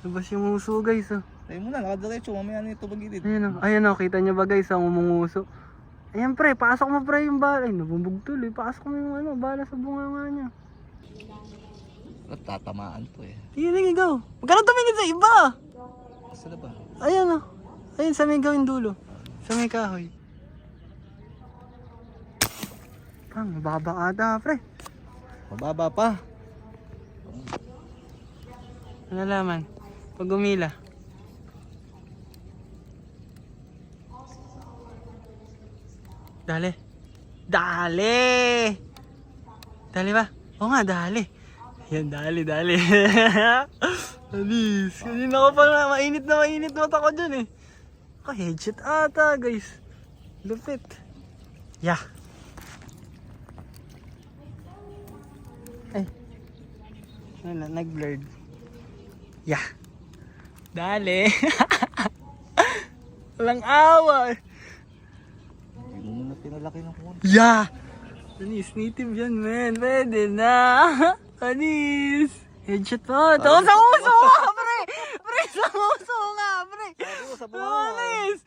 Labas yung uso guys oh. Tayo mo na, nakadiretso, mamaya na ito magilid. Ayan oh, kita nyo ba guys ang umunguso. Ayan pre, pasok mo pre yung bala. Ay, nabumbog tuloy. Pasok mo yung bala sa bunganga niya. Tatamaan to eh. Sige, go. Huwag ka na tumingin sa iba. Asa na ba? Ayan oh. Ayun sa may gawin dulo. Sa may kahoy. Mababa ata pre. Mababa pa. Nalaman. Pag umila. Dali. Dali! Dali ba? Oo nga, dali. Yan, dali. Alis. Kanina ko pa mainit mata ko dyan eh. Headshot ata guys. Lupit. Yeah. Ay. Wala, nag-blurred. Yeah. Dali. Walang awa. Hindi mo na pinalaki ng kuwan. Yeah. Anis, native yan men. Pwede na. Anis. Headshot pa. Ito sa uso nga pre. Pre, sa uso nga pre. Sabi ko sa bunga. Anis.